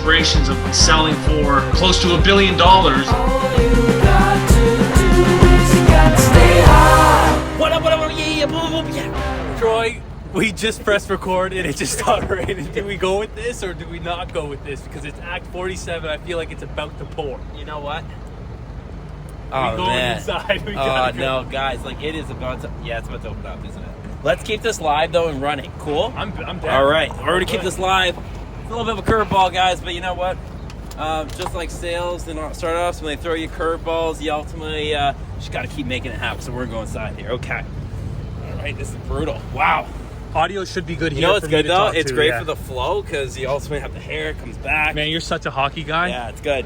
aspirations of selling for close to $1 billion. All you got to do is you got to stay high. What up, yeah. Troy, we just pressed record and it just started raining. Do we go with this or do we not go with this? Because it's Act 47. I feel like it's about to pour. You know what? Oh, man. Inside. No, guys, like it is about to, it's about to open up, isn't it? Let's keep this live though and running. Cool? I'm down. All right, we're going to keep this live. It's a little bit of a curveball, guys, but you know what? Just like sales and startups, when they throw you curveballs, you ultimately just got to keep making it happen. So we're going inside here. Okay. All right, this is brutal. Wow. Audio should be good here. You know what's good though? It's great yeah. for the flow because you ultimately have the hair, it comes back. Man, you're such a hockey guy. Yeah, it's good.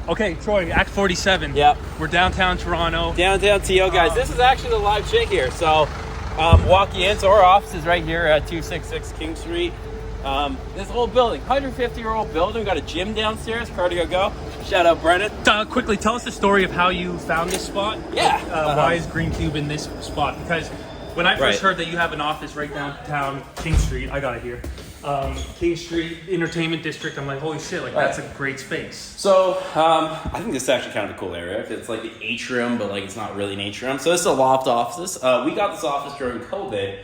Okay, Troy, Act 47. Yep. We're downtown Toronto. Downtown TO, guys. This is actually the live chick here. So walk you in. So our office is right here at 266 King Street. This old building, 150-year-old building. We got a gym downstairs, cardio go. Shout out Brennan. Quickly, tell us the story of how you found this spot. Yeah. Why is Greencube in this spot? Because when I first heard that you have an office right downtown King Street, I got it here. King Street Entertainment District. I'm like, holy shit, like that's a great space. So I think this is actually kind of a cool area. It's like the atrium, but like it's not really an atrium. So this is a loft office. We got this office during COVID.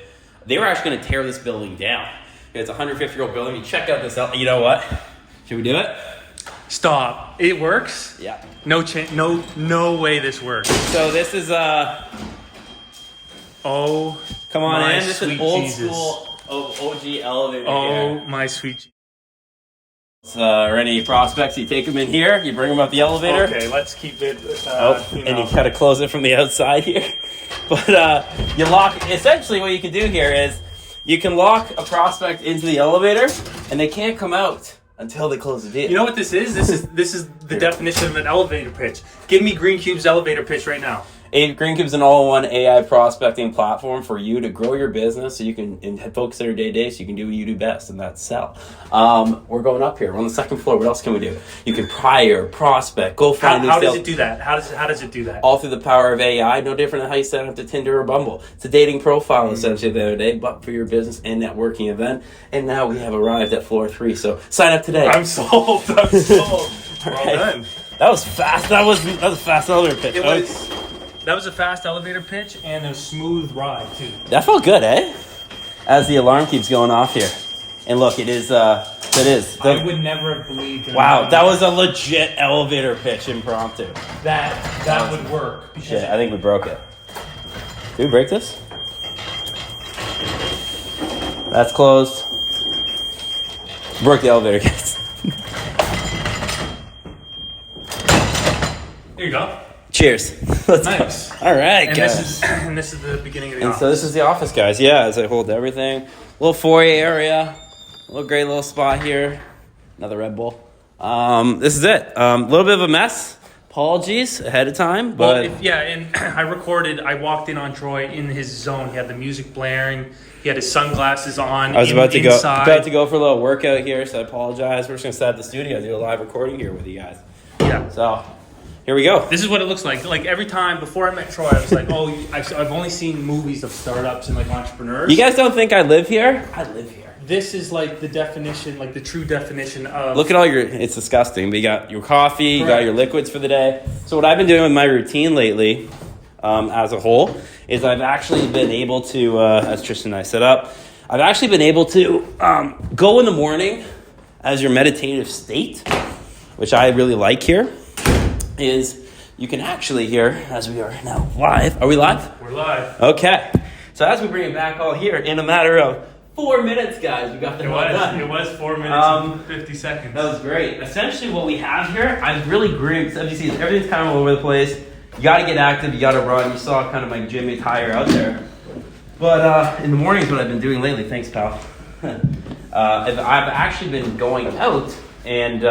They were actually going to tear this building down. It's a 150-year-old building. You check out this out. You know what? Should we do it? Stop. It works? Yeah. No way this works. So this is oh, come on my in. This is sweet old Jesus. school OG elevator. Oh, here. my sweet. Or any prospects, you take them in here. You bring them up the elevator. Okay, let's keep it. And you gotta close it from the outside here. But you lock. Essentially, what you can do here is you can lock a prospect into the elevator, and they can't come out until they close the deal. You know what this is? This is the definition of an elevator pitch. Give me Greencube's elevator pitch right now. Greencube's an all-in-one AI prospecting platform for you to grow your business so you can and focus on your day-to-day so you can do what you do best, and that's sell. We're going up here. We're on the second floor. What else can we do? You can prior, prospect, go find new How sales. does it do that? How does it do that? All through the power of AI, no different than how you set up to Tinder or Bumble. It's a dating profile essentially the other day, but for your business and networking event. And now we have arrived at floor 3, so sign up today. I'm sold. I'm sold. Well done. That was fast. That was a fast elevator pitch. That was a fast elevator pitch and a smooth ride too. That felt good, eh? As the alarm keeps going off here. And look, it is. I would never have believed. Wow, that was a legit elevator pitch impromptu. That would work. Shit, I think we broke it. Did we break this? That's closed. Broke the elevator, guys. There you go. Cheers. Let's Nice. Go. All right, And guys. this is the beginning of the And office. so this is the office, guys. Yeah, as I hold everything. Little foyer area. Little great little spot here. Another Red Bull. This is it. A little bit of a mess. Apologies ahead of time, but and I walked in on Troy in his zone. He had the music blaring. He had his sunglasses on. I was about to inside. go for a little workout here, so I apologize. We're just gonna set up the studio, do a live recording here with you guys. Yeah. So here we go. This is what it looks like. Like every time before I met Troy, I was like, oh, I've only seen movies of startups and like entrepreneurs. You guys don't think I live here? I live here. This is like the definition, like the true definition of. Look at all it's disgusting, but you got your coffee, you got Correct. your liquids for the day. So what I've been doing with my routine lately, as a whole, is I've actually been able to, as Tristen and I set up, I've actually been able to go in the morning as your meditative state, which I really like here, is you can actually hear, as we are now live. Are we live? We're live. Okay. So as we bring it back all here, in a matter of 4 minutes, guys, we got the all done. It was 4 minutes and 50 seconds. That was great. Essentially what we have here, I've really grouped, as you see, everything's kind of all over the place. You got to get active, you got to run. You saw kind of my gym attire out there. But in the mornings, what I've been doing lately, thanks pal, I've actually been going out and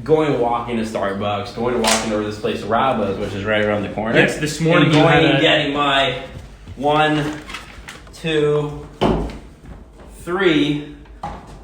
going walking to Starbucks, going to walking over this place, Rabba's, which is right around the corner. Yes, this morning and you going had and getting my 1, 2, 3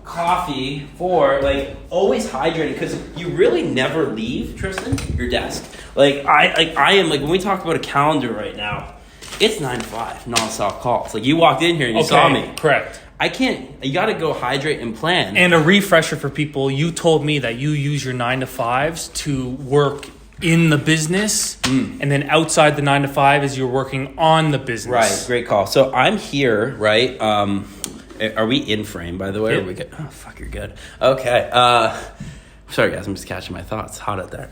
coffee, 4, like always hydrated, because you really never leave, Tristen, your desk. Like I am, like when we talk about a calendar right now, it's 9 to 5 non-stop calls. Like you walked in here and you saw me. Correct. I can't. You got to go hydrate and plan. And a refresher for people, you told me that you use your 9 to 5s to work in the business, and then outside the 9 to 5 is you're working on the business. Right, great call. So I'm here, right? Are we in frame, by the way? Yeah. Or are we good? Oh, fuck, you're good. Okay. Sorry, guys, I'm just catching my thoughts. It's hot out there.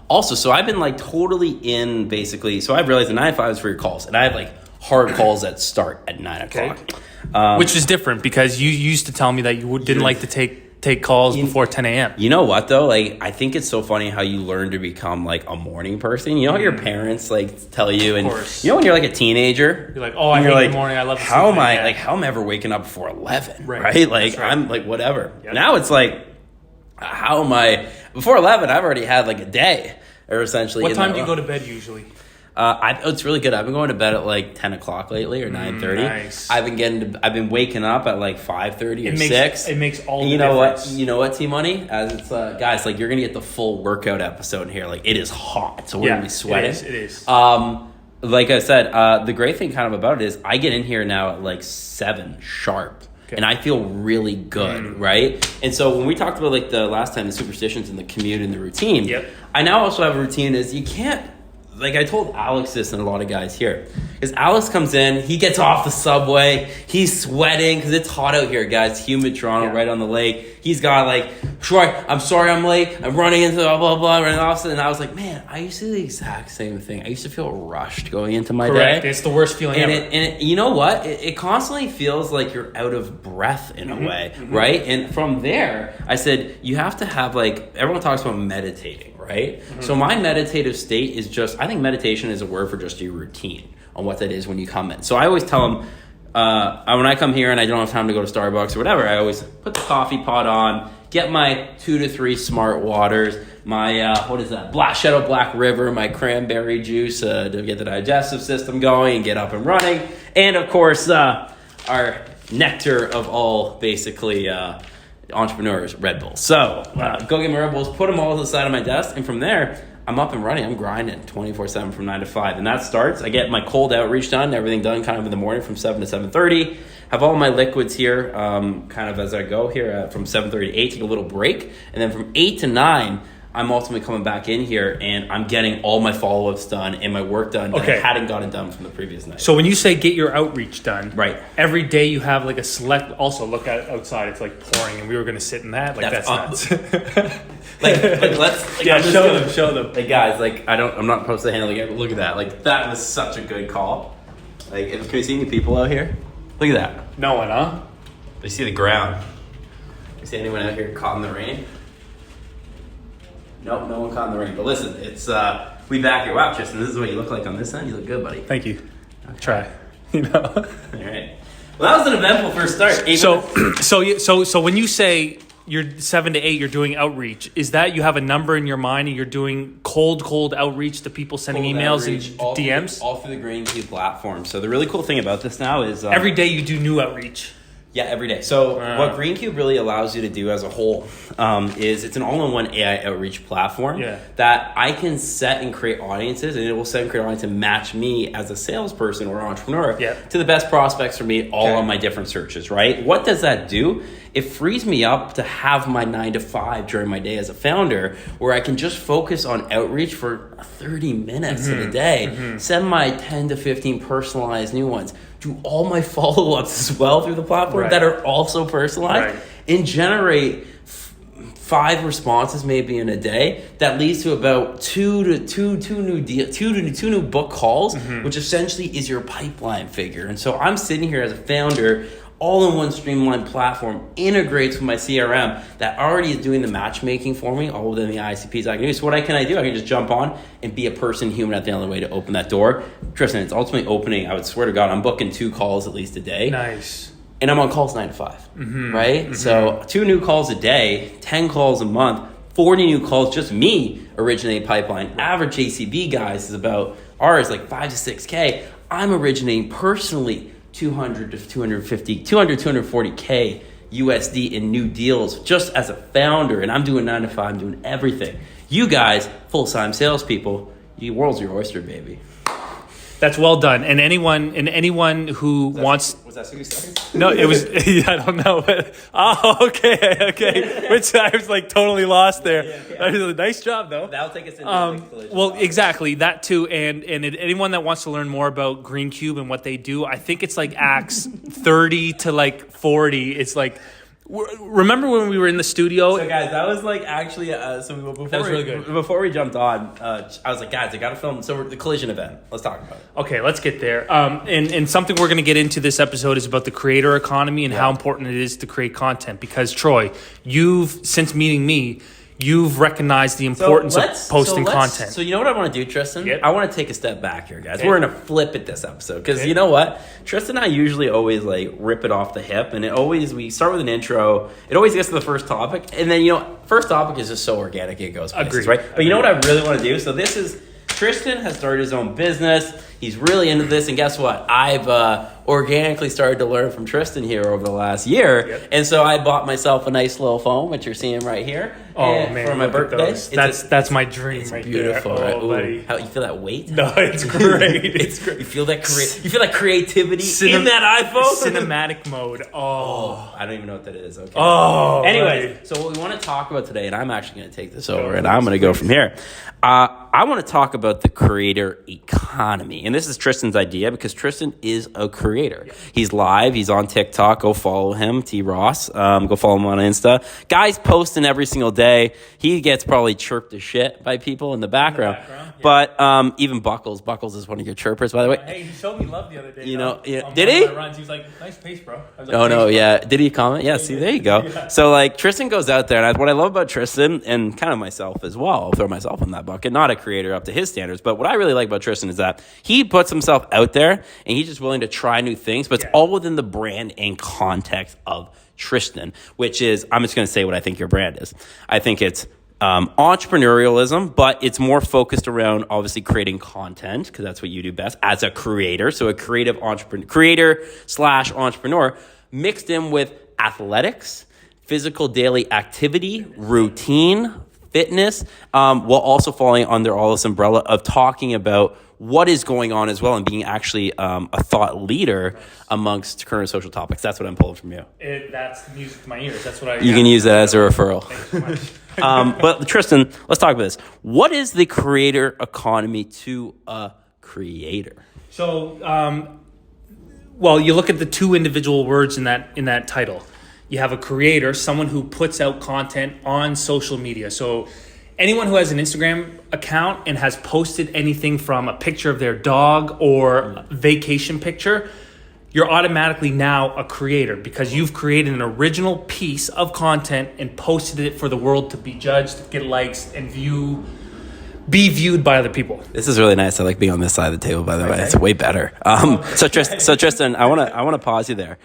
Also, so I've been like totally in basically. So I've realized the 9 to 5 is for your calls, and I have like hard calls that start at 9 o'clock. Which is different because you used to tell me that you didn't like to take calls before 10 a.m. You know what though? Like, I think it's so funny how you learn to become like a morning person. You know how your parents like tell you, and you know when you're like a teenager, you're like, oh, I hate the morning. I love. How am I like? How am I ever waking up before 11? Right? Like I'm like whatever. Yep. Now it's like, how am I before 11? I've already had like a day, or essentially. What time do you go to bed usually? It's really good. I've been going to bed at like 10 o'clock lately, or 9:30. Nice. I've been waking up at like 5:30 or 6. It makes all the you know difference. what? You know what, T-Money? As it's guys, like you're gonna get the full workout episode in here. Like it is hot, so we're gonna be sweating. It is. Like I said, the great thing kind of about it is I get in here now at like 7 sharp. Okay. And I feel really good, right? And so when we talked about like the last time, the superstitions and the commute and the routine, I now also have a routine is you can't, like I told Alex this and a lot of guys here, because Alex comes in, he gets off the subway, he's sweating because it's hot out here, guys. Humid Toronto, right on the lake. He's got like, Troy, I'm sorry I'm late. I'm running into blah, blah, blah. And all of a sudden I was like, man, I used to do the exact same thing. I used to feel rushed going into my day. It's the worst feeling ever. And you know what? It constantly feels like you're out of breath in a way, right? And from there, I said, you have to have like, everyone talks about meditating, right? So my meditative state is just, I think meditation is a word for just your routine on what that is when you come in. So I always tell them, when I come here and I don't have time to go to Starbucks or whatever, I always put the coffee pot on, get my 2 to 3 smart waters, my, what is that? Shadow Black River, my cranberry juice to get the digestive system going and get up and running. And of course, our nectar of all basically entrepreneurs, Red Bulls. So go get my Red Bulls, put them all to the side of my desk, and from there, I'm up and running. I'm grinding 24/7 from 9 to 5. And that starts, I get my cold outreach done, everything done kind of in the morning from 7 to 7:30. Have all my liquids here kind of as I go here from 7:30 to 8, take a little break. And then from 8 to 9, I'm ultimately coming back in here and I'm getting all my follow-ups done and my work done that I hadn't gotten done from the previous night. So when you say get your outreach done, right? Every day you have like a select. Also, look at outside; it's like pouring, and we were going to sit in that. Like that's nuts. like let's show them. Like guys, like I'm not supposed to handle it. But look at that. Like that was such a good call. Like, can we see any people out here? Look at that. No one, huh? You see the ground. You see anyone out here caught in the rain? Nope, no one caught in the rain. But listen, it's we back here. Wow, Tristen, this is what you look like on this end. You look good, buddy. Thank you. Okay. Try. You know. All right. Well, that was an eventful first start. So when you say you're 7 to 8, you're doing outreach. Is that you have a number in your mind and you're doing cold outreach to people sending emails and DMs? All through the Greencube platform. So the really cool thing about this now is every day you do new outreach. Yeah, every day. So what Greencube really allows you to do as a whole is it's an all-in-one AI outreach platform that I can set and create audiences, and it will set and create audiences and match me as a salesperson or entrepreneur to the best prospects for me all on my different searches, right? What does that do? It frees me up to have my 9 to 5 during my day as a founder where I can just focus on outreach for 30 minutes in a day, send my 10 to 15 personalized new ones, do all my follow-ups as well through the platform that are also personalized, and generate 5 responses maybe in a day that leads to about two new book calls, which essentially is your pipeline figure. And so I'm sitting here as a founder, all in one streamlined platform, integrates with my CRM that already is doing the matchmaking for me, all within the ICPs I can do. So what can I do? I can just jump on and be a person, human at the end of the way to open that door. Tristen, it's ultimately opening, I would swear to God, I'm booking 2 calls at least a day. Nice. And I'm on calls 9 to 5, right? So 2 new calls a day, 10 calls a month, 40 new calls, just me originating pipeline. Average ACV, guys, is about, ours like 5 to 6K. I'm originating personally 200 to 240K USD in new deals just as a founder. And I'm doing 9 to 5, I'm doing everything. You guys, full-time salespeople, the world's your oyster, baby. That's well done. And anyone who wants. Was that 60 seconds? No, it was. I don't know. But, okay. Which I was like totally lost there. Nice job, though. That'll take us into collision. Well, exactly that too. And anyone that wants to learn more about Greencube and what they do, I think it's like Acts 30 to like 40. It's like. Remember when we were in the studio? So guys, that was like actually before we jumped on, I was like, guys, I gotta film the collision event. Let's talk about it. Okay, let's get there. And something we're going to get into this episode is about the creator economy and how important it is to create content. Because Troy, since meeting me, you've recognized the importance of posting content. So you know what I want to do, Tristen? Yep. I want to take a step back here, guys. Okay. We're going to flip it this episode because you know what? Tristen and I usually always like rip it off the hip, and we start with an intro. It always gets to the first topic, and then first topic is just so organic it goes places, Agreed. right? But you know what I really want to do? So this is Tristen has started his own business. He's really into this, and guess what? I've organically started to learn from Tristen here over the last year, and so I bought myself a nice little phone, which you're seeing right here. Oh man, for my birthday. That's my dream. It's right beautiful, there. right? Oh, buddy. How you feel that weight? No, it's great. It's great. You feel that creativity in that iPhone. Cinematic mode. Oh, I don't even know what that is. Okay. Oh. Anyway, so what we want to talk about today, and I'm actually going to take this over, and I'm going to go from here. I want to talk about the creator economy, and this is Tristen's idea because Tristen is a creator. Yeah. He's live. He's on TikTok. Go follow him, T. Ross. Go follow him on Insta. Guy's posting every single day. He gets probably chirped to shit by people in the background. But even Buckles is one of your chirpers, by the way. Hey, he showed me love the other day. Did he? Runs. He was like, "Nice pace, bro." I was like, Did he comment? Yeah. See, there you go. Yeah. So like Tristen goes out there, and what I love about Tristen, and kind of myself as well, I'll throw myself in that bucket. Not a creator up to his standards, but what I really like about Tristen is that he puts himself out there, and he's just willing to try new things, but it's all within the brand and context of Tristen, which is, I'm just going to say what I think your brand is. I think it's entrepreneurialism, but it's more focused around obviously creating content because that's what you do best as a creator. So a creator/entrepreneur mixed in with athletics, physical daily activity, routine, fitness, while also falling under all this umbrella of talking about what is going on as well and being actually a thought leader amongst current social topics. That's what I'm pulling from you. That's music to my ears. That's what I. You can use that as a referral. Thanks so much. But Tristen, let's talk about this. What is the creator economy to a creator? So, well, you look at the two individual words in that title. You have a creator, someone who puts out content on social media. So anyone who has an Instagram account and has posted anything from a picture of their dog or a vacation picture, you're automatically now a creator because you've created an original piece of content and posted it for the world to be judged, get likes, and be viewed by other people. This is really nice. I like being on this side of the table, by the way. It's way better. So Tristen, I want to pause you there.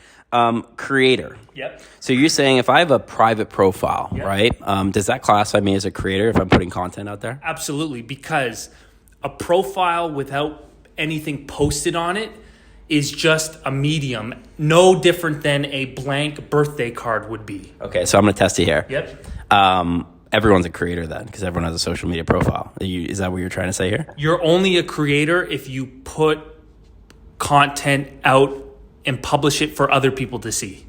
Creator. Yep. So you're saying if I have a private profile, right? Does that classify me as a creator if I'm putting content out there? Absolutely, because a profile without anything posted on it is just a medium, no different than a blank birthday card would be. Okay, so I'm going to test you here. Yep. Everyone's a creator then because everyone has a social media profile. Is that what you're trying to say here? You're only a creator if you put content out and publish it for other people to see.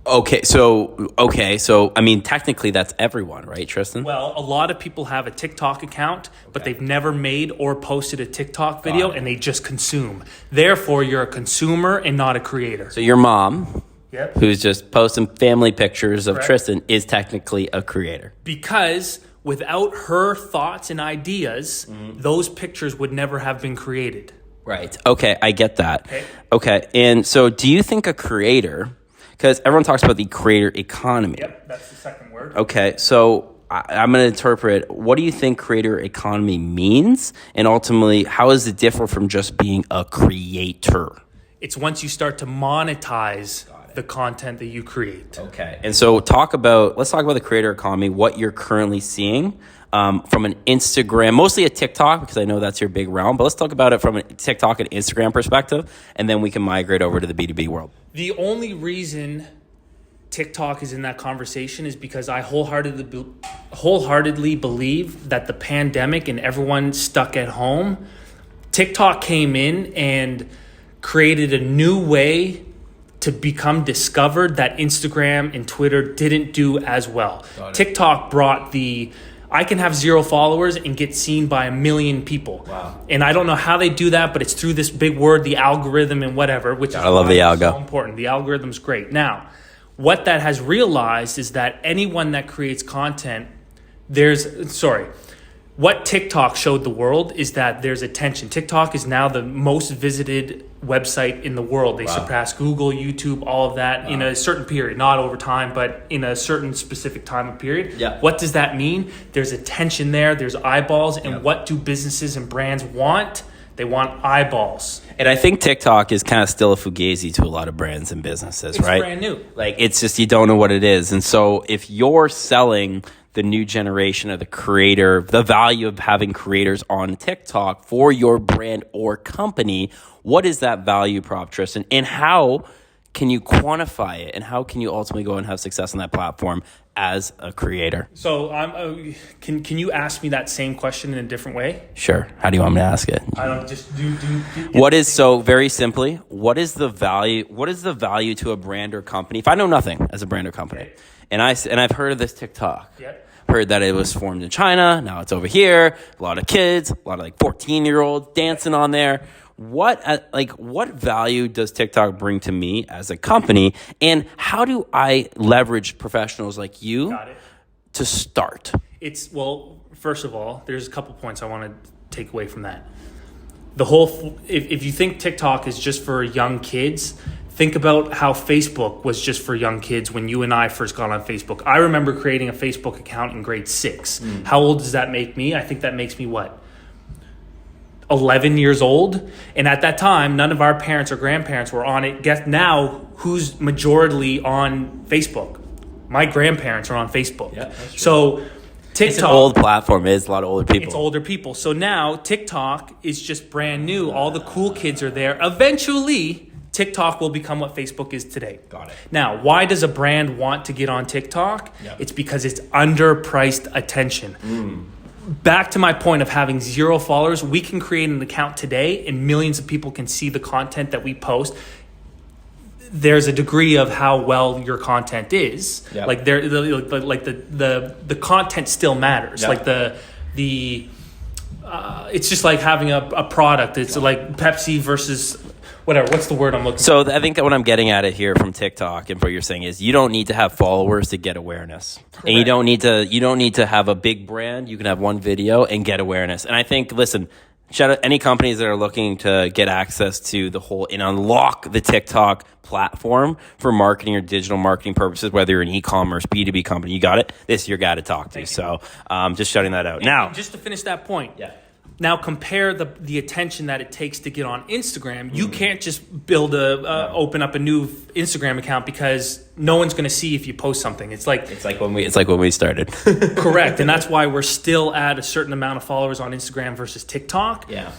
Okay, so I mean, technically that's everyone, right, Tristen? Well, a lot of people have a TikTok account, but they've never made or posted a TikTok video, and they just consume. Therefore, you're a consumer and not a creator. So your mom, Yep. who's just posting family pictures of Tristen, is technically a creator. Because without her thoughts and ideas, those pictures would never have been created. Right. Okay, I get that. Okay, and so do you think a creator... Because everyone talks about the creator economy. Yep, that's the second word. Okay, so I'm going to interpret, what do you think creator economy means? And ultimately, how does it differ from just being a creator? It's once you start to monetize the content that you create. Okay, and so let's talk about the creator economy, what you're currently seeing from an Instagram, mostly a TikTok, because I know that's your big realm, but let's talk about it from a TikTok and Instagram perspective, and then we can migrate over to the B2B world. The only reason TikTok is in that conversation is because I wholeheartedly believe that the pandemic and everyone stuck at home TikTok came in and created a new way to become discovered that Instagram and Twitter didn't do as well. TikTok brought I can have 0 followers and get seen by 1 million people. Wow. And I don't know how they do that, but it's through this big word, the algorithm and whatever, which is I love the algo. so important. The algorithm's great. Now, what that has realized is that anyone that creates content, what TikTok showed the world is that there's attention. TikTok is now the most visited website in the world. They surpass Google, YouTube, all of that in a certain period, not over time, but in a certain specific time of period. Yeah. What does that mean? There's attention there, there's eyeballs, and what do businesses and brands want? They want eyeballs. And I think TikTok is kind of still a fugazi to a lot of brands and businesses, right? It's brand new. Like, it's just, you don't know what it is. And so if you're selling the new generation of the creator, the value of having creators on TikTok for your brand or company, what is that value prop, Tristen? And how can you quantify it? And how can you ultimately go and have success on that platform as a creator? So can you ask me that same question in a different way? Sure. How do you want me to ask it? I don't just Very simply, what is the value to a brand or company? If I know nothing as a brand or company, and I've heard of this TikTok. Yep. Heard that it was formed in China. Now it's over here. A lot of kids, a lot of 14-year-olds dancing on there. What value does TikTok bring to me as a company? And how do I leverage professionals like you to start? First of all, there's a couple points I want to take away from that. If you think TikTok is just for young kids, think about how Facebook was just for young kids when you and I first got on Facebook. I remember creating a Facebook account in grade 6. How old does that make me? I think that makes me 11 years old. And at that time, none of our parents or grandparents were on it. Guess now who's majorly on Facebook? My grandparents are on Facebook. Yeah, that's true. So TikTok, it's an old platform. It's a lot of older people. It's older people. So now TikTok is just brand new. All the cool kids are there. Eventually, TikTok will become what Facebook is today. Got it. Now, why does a brand want to get on TikTok? Yep. It's because it's underpriced attention. Back to my point of having 0 followers, we can create an account today and millions of people can see the content that we post. There's a degree of how well your content is. Yep. Like the content still matters. Yep. Like it's just like having a product. It's like Pepsi versus whatever. What's the word I'm looking for? So I think that what I'm getting at it here from TikTok and what you're saying is you don't need to have followers to get awareness. Correct. And you don't need to have a big brand. You can have one video and get awareness. And I think, listen, shout out any companies that are looking to get access to the whole and unlock the TikTok platform for marketing or digital marketing purposes, whether you're an e-commerce, B2B company, you got it. This is your guy to talk to. So just shutting that out. Now, just to finish that point. Yeah. Now compare the attention that it takes to get on Instagram. You can't just open up a new Instagram account because no one's going to see if you post something. It's like when we started. Correct, and that's why we're still at a certain amount of followers on Instagram versus TikTok. Yeah.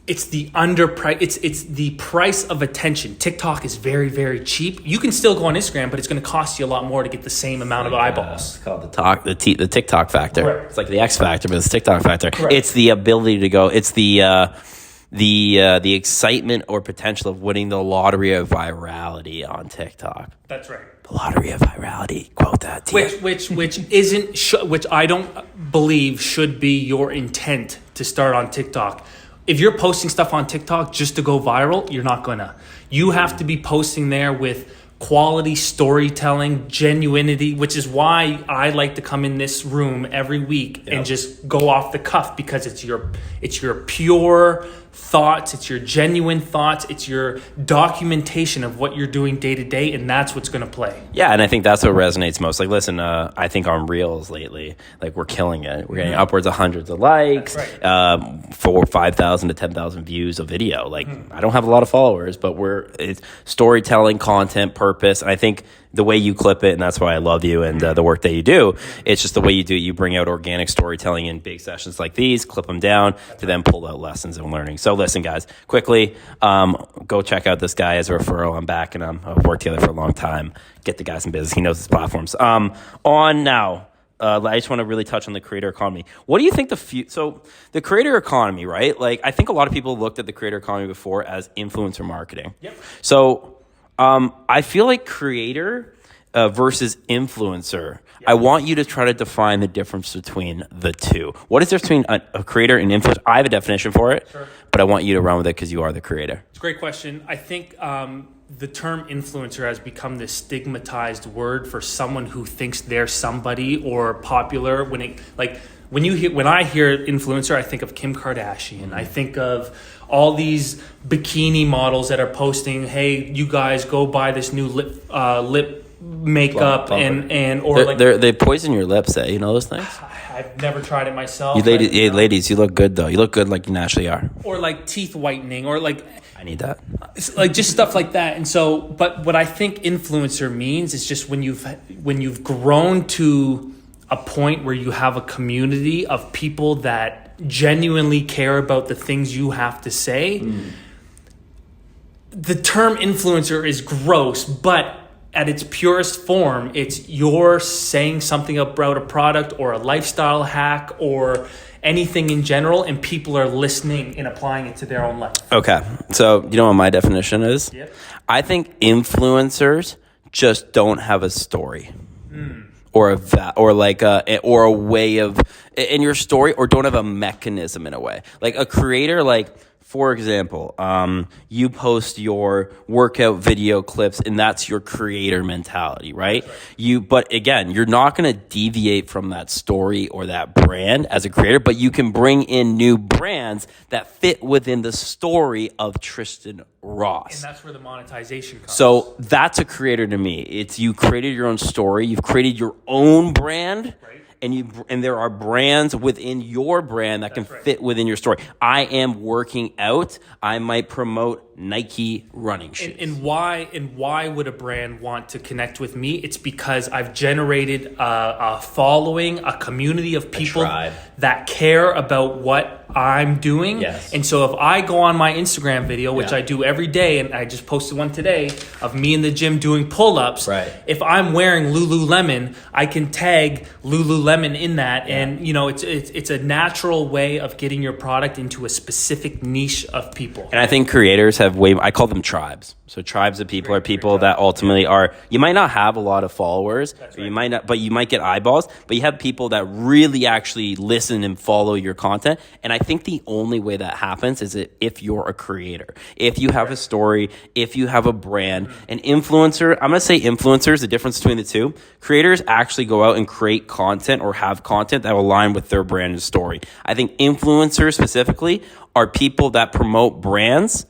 It's the it's the price of attention. TikTok is very, very cheap. You can still go on Instagram, but it's going to cost you a lot more to get the same amount of eyeballs. It's called the TikTok factor. Correct. It's like the X factor, but it's TikTok factor. Correct. It's the ability to go. It's the excitement or potential of winning the lottery of virality on TikTok. That's right. The lottery of virality. Quote that. Which I don't believe should be your intent to start on TikTok. If you're posting stuff on TikTok just to go viral, you're not gonna. You have to be posting there with quality storytelling, genuinity, which is why I like to come in this room every week and just go off the cuff, because it's your pure thoughts, it's your genuine thoughts, it's your documentation of what you're doing day to day, and that's what's going to play. Yeah, and I think that's what resonates most. Like, listen, I think on Reels lately, like, we're killing it. We're getting upwards of hundreds of likes, 5,000 to 10,000 views a video. Like, I don't have a lot of followers, but it's storytelling, content, purpose, and I think the way you clip it, and that's why I love you and the work that you do, it's just the way you do it. You bring out organic storytelling in big sessions like these, clip them down to then pull out lessons and learning. So listen, guys, quickly, go check out this guy as a referral. I'm back, and I've worked together for a long time. Get the guy some business. He knows his platforms. On now, I just want to really touch on the creator economy. What do you think so the creator economy, right? Like, I think a lot of people looked at the creator economy before as influencer marketing. Yep. So I feel like creator versus influencer. I want you to try to define the difference between the two. What is there between a creator and influencer? I have a definition for it, Sure. but I want you to run with it because you are the creator. It's a great question. I think the term influencer has become this stigmatized word for someone who thinks they're somebody or popular. When I hear influencer, I think of Kim Kardashian. I think of all these bikini models that are posting, "Hey, you guys go buy this new lip makeup," they poison your lips. You know those things. I've never tried it myself. Ladies, you look good though. You look good like you naturally are. Or like teeth whitening, or like. I need that. It's like just stuff like that. And so, but what I think influencer means is just when you've grown to a point where you have a community of people that genuinely care about the things you have to say. The term influencer is gross, but at its purest form, it's you're saying something about a product or a lifestyle hack or anything in general, and people are listening and applying it to their own life. Okay, so you know what my definition is? Yep. I think influencers just don't have a story, or a way of in your story, or don't have a mechanism in a way. Like a creator, like. For example, you post your workout video clips, and that's your creator mentality, right? But again, you're not going to deviate from that story or that brand as a creator, but you can bring in new brands that fit within the story of Tristen Ross. And that's where the monetization comes. So that's a creator to me. It's you created your own story, you've created your own brand. Right. And there are brands within your brand that can fit within your story. I am working out. I might promote Nike running shoes. And why would a brand want to connect with me? It's because I've generated a following, a community of people that care about what I'm doing. Yes. And so if I go on my Instagram video, which I do every day, and I just posted one today of me in the gym doing pull-ups. Right. If I'm wearing Lululemon, I can tag Lululemon in that. Yeah. And it's a natural way of getting your product into a specific niche of people. And I think creators have I call them tribes. So tribes of people are people that ultimately are, you might not have a lot of followers, you might get eyeballs, but you have people that really actually listen and follow your content. And I think the only way that happens is if you're a creator, if you have a story, if you have a brand. An influencer, I'm going to say influencers, the difference between the two. Creators actually go out and create content or have content that will align with their brand and story. I think influencers specifically are people that promote brands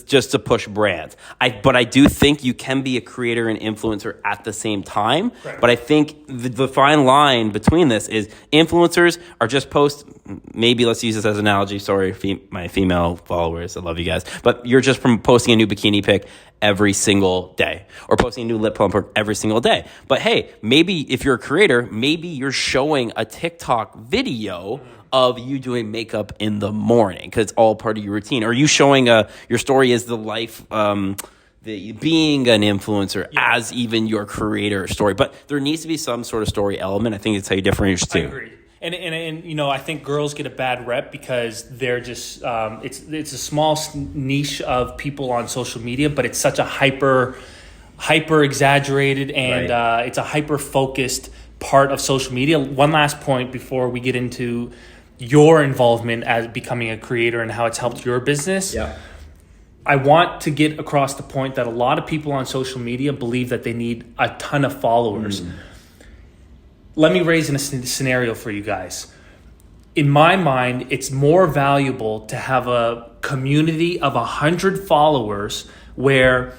just to push brands. But I do think you can be a creator and influencer at the same time. Right. But I think the fine line between this is influencers are just maybe let's use this as an analogy. Sorry, my female followers, I love you guys. But you're just from posting a new bikini pic every single day or posting a new lip plumper every single day. But hey, maybe if you're a creator, maybe you're showing a TikTok video of you doing makeup in the morning because it's all part of your routine. Or you showing your story is the life, being an influencer as even your creator story. But there needs to be some sort of story element. I think it's how you differentiate too. I agree. And I think girls get a bad rep because they're just it's a small niche of people on social media, but it's such a hyper exaggerated and it's a hyper focused part of social media. One last point before we get into your involvement as becoming a creator and how it's helped your business. Yeah. I want to get across the point that a lot of people on social media believe that they need a ton of followers. Let me raise a scenario for you guys. In my mind, it's more valuable to have a community of 100 followers where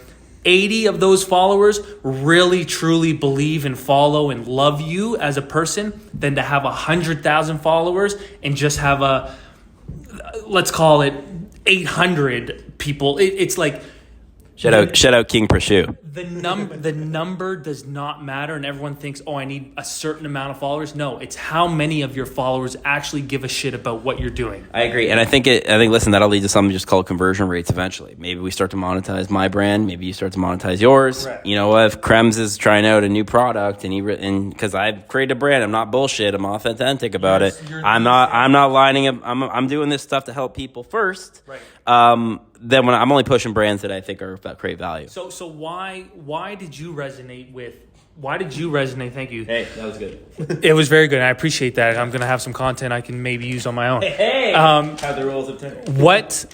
80 of those followers really truly believe and follow and love you as a person than to have 100,000 followers and just have let's call it 800 people. It's like Shout out King Prosciutto. The number does not matter, and everyone thinks, oh, I need a certain amount of followers. No, it's how many of your followers actually give a shit about what you're doing. I agree, and I think listen, that'll lead to something just called conversion rates eventually. Maybe we start to monetize my brand. Maybe you start to monetize yours. Correct. You know, if Krems is trying out a new product and because I've created a brand, I'm not bullshit. I'm authentic about it. I'm not lining up. I'm doing this stuff to help people first. Right. Then when I'm only pushing brands that I think are of great value. So why did you resonate with? Why did you resonate? Thank you. Hey, that was good. It was very good. I appreciate that. I'm gonna have some content I can maybe use on my own. Hey, how the rules of 10. What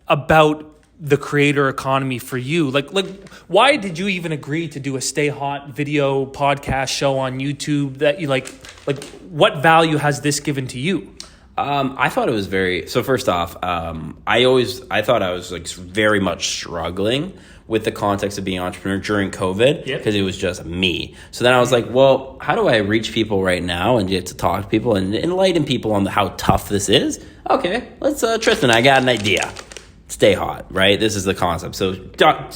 about the creator economy for you? Like, why did you even agree to do a Stay Hot video podcast show on YouTube? That you like, what value has this given to you? I thought it was so first off, I thought I was like very much struggling with the context of being an entrepreneur during COVID because it was just me. So then I was like, well, how do I reach people right now and get to talk to people and enlighten people on how tough this is? Okay, let's, Tristan, I got an idea. Stay hot, right? This is the concept. So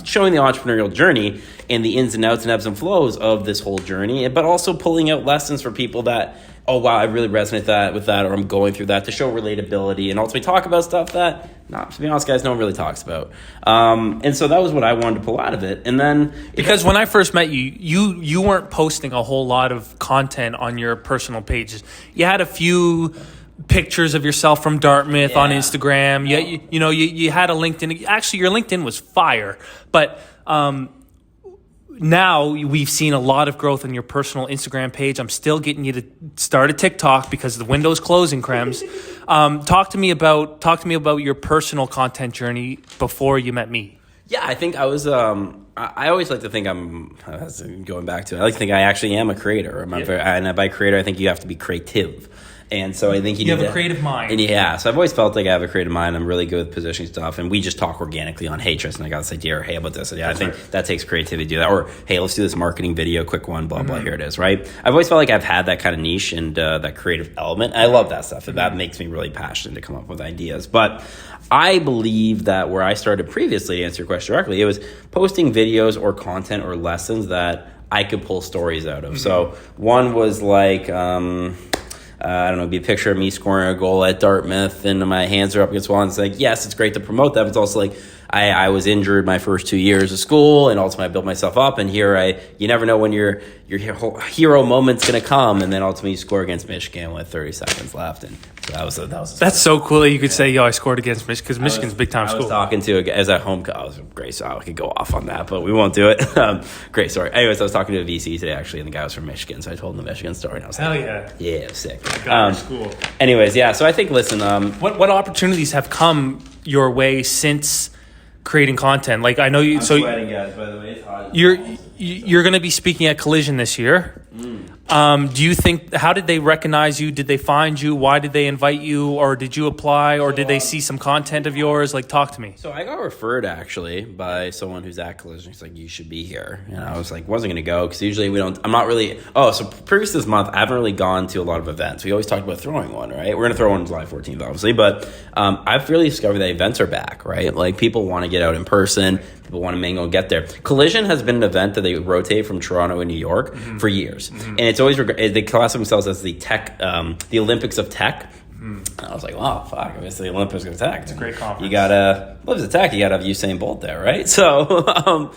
showing the entrepreneurial journey and the ins and outs and ebbs and flows of this whole journey, but also pulling out lessons for people that, oh, wow, I really resonate with that, or I'm going through that, to show relatability and ultimately talk about stuff that, to be honest, guys, no one really talks about. And so that was what I wanted to pull out of it. And then... Because when I first met you weren't posting a whole lot of content on your personal pages. You had a few pictures of yourself from Dartmouth on Instagram. You had a LinkedIn. Actually, your LinkedIn was fire. But now we've seen a lot of growth in your personal Instagram page. I'm still getting you to start a TikTok because the window's closing, Krems. Talk to me about your personal content journey before you met me. Yeah, I think I was... I always like to think going back to it, I like to think I actually am a creator. And by creator, I think you have to be creative. And so I think you have a creative mind. And so I've always felt like I have a creative mind. I'm really good with positioning stuff. And we just talk organically on, hey, Tristan, I got this idea, or hey, about this. I think that takes creativity to do that. Or, hey, let's do this marketing video, quick one, blah, blah, here it is, right? I've always felt like I've had that kind of niche and that creative element. I love that stuff. That makes me really passionate to come up with ideas. But I believe that where I started previously, to answer your question directly, it was posting videos or content or lessons that I could pull stories out of. So one was like... I don't know, be a picture of me scoring a goal at Dartmouth and my hands are up against the wall, and it's like, yes, it's great to promote that, but it's also like, I was injured my first 2 years of school, and ultimately I built myself up, and you never know when your hero moment's going to come, and then ultimately you score against Michigan with 30 seconds left, and so that was that's so cool that you could say, yo, I scored against Michigan, because Michigan's big time school. I was talking to as a home coach. I was great, so I could go off on that, but we won't do it. Great story. Anyways, I was talking to a VC today actually, and the guy was from Michigan, so I told him the Michigan story, and I was hell like, yeah, it was sick. School. Anyways, yeah. So I think, listen, what opportunities have come your way since creating content? Like, I know you. I'm sweating, guys. By the way, it's hot. You're going to be speaking at Collision this year. Do you think? How did they recognize you? Did they find you? Why did they invite you? Or did you apply? Or did they see some content of yours? Like, talk to me. So I got referred actually by someone who's at Collision. He's like, you should be here. And I was like, wasn't going to go because usually we don't. I'm not really. Oh, so previous this month, I haven't really gone to a lot of events. We always talked about throwing one, right? We're going to throw one on July 14th, obviously, but I've really discovered that events are back, right? Like people want to get out in person. People want to mingle and get there. Collision has been an event that they rotate from Toronto and New York for years, and it's always they class themselves as the tech, the Olympics of tech. I was like, wow, fuck, it's the Olympics of tech. It's a great conference. You gotta Olympics of tech. You gotta have Usain Bolt there, right? So,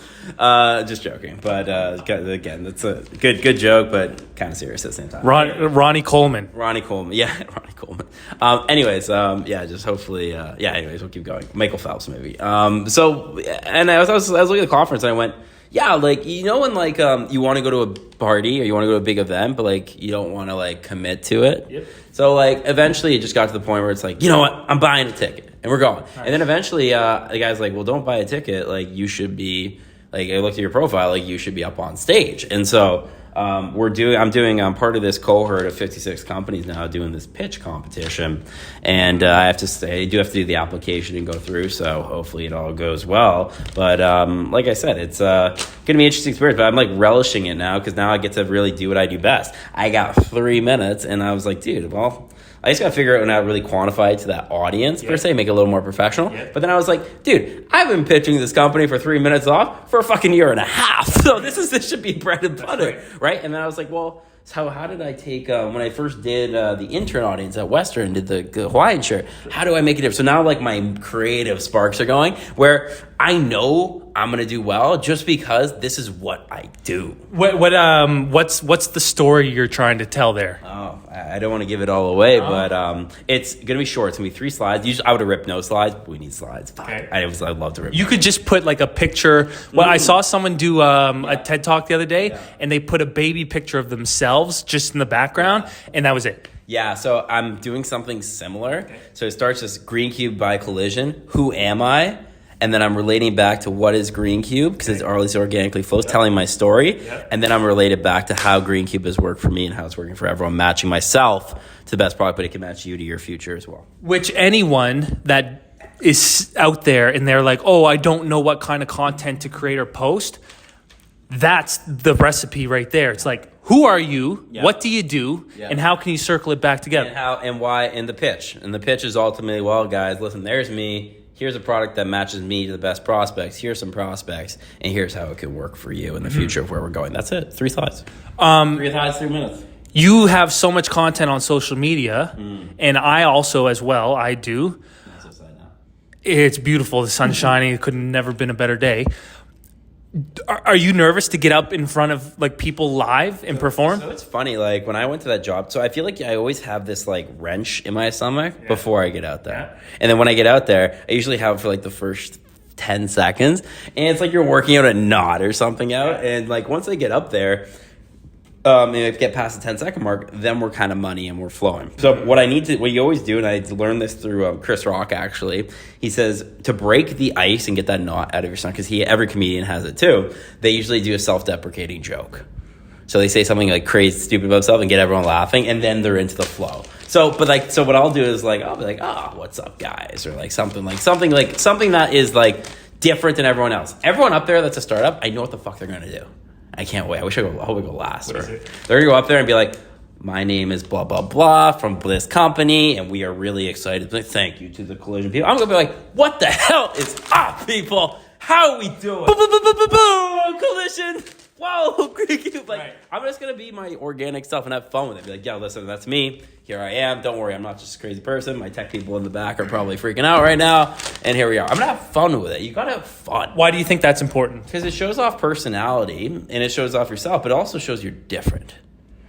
just joking, but again, that's a good joke, but kind of serious at the same time. Ronnie Coleman, yeah, Ronnie Coleman. Anyways, just hopefully, anyways, we'll keep going. Michael Phelps, maybe. So, and I was looking at the conference, and I went, yeah, like, you know when, like, you want to go to a party or you want to go to a big event, but, like, you don't want to, like, commit to it. Yep. So, like, eventually it just got to the point where it's like, you know what, I'm buying a ticket, and we're going. Nice. And then eventually the guy's like, well, don't buy a ticket. Like, you should be, like, I looked at your profile, like, you should be up on stage. And so I'm part of this cohort of 56 companies now doing this pitch competition, and I do have to do the application and go through, so hopefully it all goes well. But like I said, it's gonna be an interesting experience, but I'm like relishing it now because now I get to really do what I do best. I got 3 minutes, and I was like, dude, well, I just got to figure out how to really quantify it to that audience per se, make it a little more professional. But then I was like, dude, I've been pitching this company for 3 minutes off for a fucking year and a half. So this should be bread and butter, right? And then I was like, well, so how did I take, when I first did the intern audience at Western, did the Hawaiian shirt, how do I make it different? So now like my creative sparks are going where I know I'm going to do well just because this is what I do. What's the story you're trying to tell there? Oh, I don't want to give it all away, but it's going to be short. It's going to be 3 slides. Usually I would have ripped no slides, but we need slides. Okay. I'd love to rip. You could just put like a picture. Well, I saw someone do a TED Talk the other day, and they put a baby picture of themselves just in the background, and that was it. Yeah, so I'm doing something similar. Okay. So it starts as Greencube by collision. Who am I? And then I'm relating back to what is Greencube, because it's always organically flows, telling my story. And then I'm related back to how Greencube has worked for me and how it's working for everyone, matching myself to the best product, but it can match you to your future as well. Which anyone that is out there and they're like, oh, I don't know what kind of content to create or post, that's the recipe right there. It's like, who are you? What do you do? And how can you circle it back together? And how and why in the pitch. And the pitch is ultimately, well, guys, listen, there's me. Here's a product that matches me to the best prospects. Here's some prospects. And here's how it could work for you in the future of where we're going. That's it. 3 slides. 3 slides, 3 minutes. You have so much content on social media. And I also as well. I do. It's beautiful. The sun's shining. It could have never been a better day. Are you nervous to get up in front of like people live and perform? So it's funny, like when I went to that job, so I feel like I always have this like wrench in my stomach before I get out there. And then when I get out there, I usually have it for like the first 10 seconds. And it's like you're working out a knot or something out. And like once I get up there, and if I get past the 10-second mark, then we're kind of money and we're flowing. So what you always do, and I learned this through Chris Rock actually, he says to break the ice and get that knot out of your stomach, because every comedian has it too, they usually do a self-deprecating joke. So they say something like crazy, stupid about themselves and get everyone laughing, and then they're into the flow. So what I'll do is like, I'll be like, oh, what's up guys? Or like something that is like different than everyone else. Everyone up there that's a startup, I know what the fuck they're going to do. I can't wait. I hope we go last. They're going to go up there and be like, my name is blah, blah, blah from this company, and we are really excited. Thank you to the collision people. I'm going to be like, what the hell is up, people? How are we doing? Boom, collision. Whoa, Greencube. Like, I'm just going to be my organic self and have fun with it. Be like, yeah, listen, that's me. Here I am. Don't worry, I'm not just a crazy person. My tech people in the back are probably freaking out right now. And here we are. I'm going to have fun with it. You got to have fun. Why do you think that's important? Because it shows off personality and it shows off yourself, but it also shows you're different.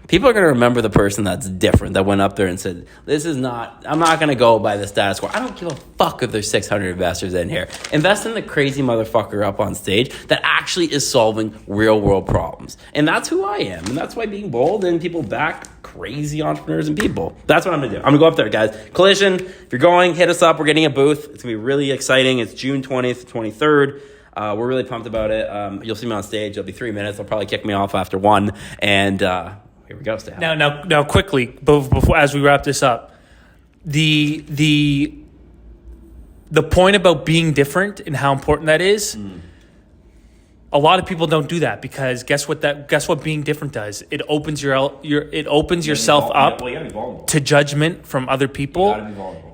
People are going to remember the person that's different, that went up there and said, I'm not going to go by the status quo. I don't give a fuck if there's 600 investors in here. Invest in the crazy motherfucker up on stage that actually is solving real world problems. And that's who I am. And that's why being bold and people back crazy entrepreneurs and people. That's what I'm going to do. I'm going to go up there, guys. Collision, if you're going, hit us up. We're getting a booth. It's going to be really exciting. It's June 20th, 23rd. We're really pumped about it. You'll see me on stage. It'll be 3 minutes. They'll probably kick me off after 1. And, here we go. Now, quickly, before as we wrap this up, the point about being different and how important that is. A lot of people don't do that because guess what being different does? It opens yourself up to judgment from other people,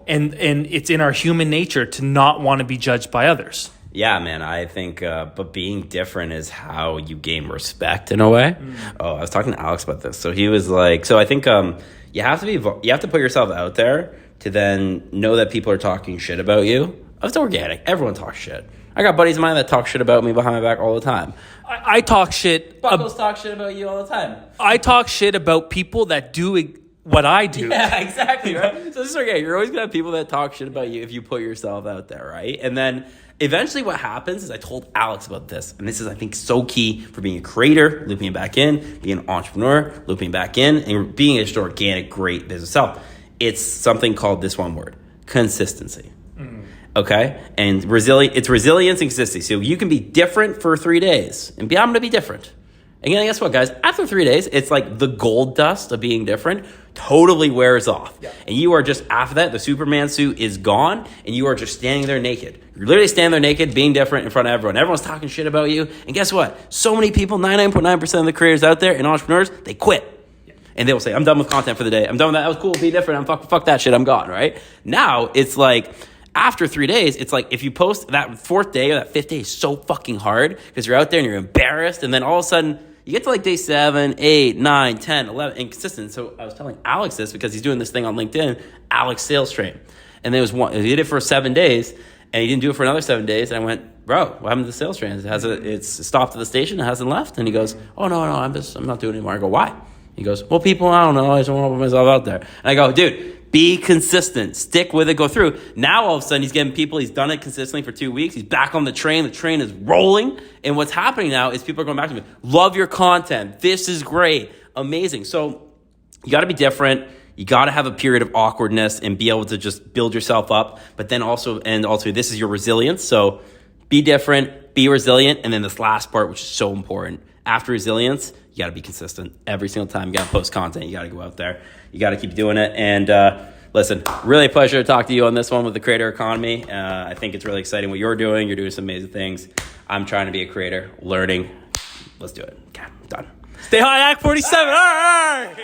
and it's in our human nature to not want to be judged by others. Yeah, man, I think, but being different is how you gain respect in a way. Oh, I was talking to Alex about this. So he was like, so I think you have to put yourself out there to then know that people are talking shit about you. It's organic. Everyone talks shit. I got buddies of mine that talk shit about me behind my back all the time. I talk shit. Buckles talk shit about you all the time. I talk shit about people that do what I do. Yeah, exactly, right? So this is okay. You're always going to have people that talk shit about you if you put yourself out there, right? And then eventually what happens is I told Alex about this, and this is, I think, so key for being a creator, looping it back in, being an entrepreneur, looping back in, and being just organic, great business self. It's something called this one word, consistency. Okay? And it's resilience and consistency. So you can be different for 3 days, and I'm going to be different. And guess what, guys? After 3 days, it's like the gold dust of being different totally wears off. Yeah. And you are just, after that, the Superman suit is gone, and you are just standing there naked. You're literally standing there naked, being different in front of everyone. Everyone's talking shit about you. And guess what? So many people, 99.9% of the creators out there and entrepreneurs, they quit. Yeah. and they will say, I'm done with content for the day. I'm done with that. That was cool. Be different. Fuck that shit. I'm gone, right? Now it's like, after 3 days, it's like if you post that 4th day or that 5th day is so fucking hard because you're out there and you're embarrassed. And then all of a sudden you get to like day 7, 8, 9, 10, 11, inconsistent. So I was telling Alex this because he's doing this thing on LinkedIn, Alex Sales Train. And there was one, he did it for 7 days and he didn't do it for another 7 days. And I went, bro, what happened to the sales train? It's stopped at the station. It hasn't left. And he goes, oh, no, I'm not doing it anymore. I go, why? He goes, well, people, I don't know. I just don't want to put myself out there. And I go, dude, be consistent. Stick with it. Go through. Now, all of a sudden, he's getting people. He's done it consistently for 2 weeks. He's back on the train. The train is rolling. And what's happening now is people are going back to me. Love your content. This is great. Amazing. So you got to be different. You got to have a period of awkwardness and be able to just build yourself up. But then also this is your resilience. So be different, be resilient. And then this last part, which is so important, after resilience, you got to be consistent. Every single time you got to post content, you got to go out there. You got to keep doing it. And listen, really a pleasure to talk to you on this one with the creator economy. I think it's really exciting what you're doing. You're doing some amazing things. I'm trying to be a creator, learning. Let's do it. Okay, done. Stay high, Act 47. All right.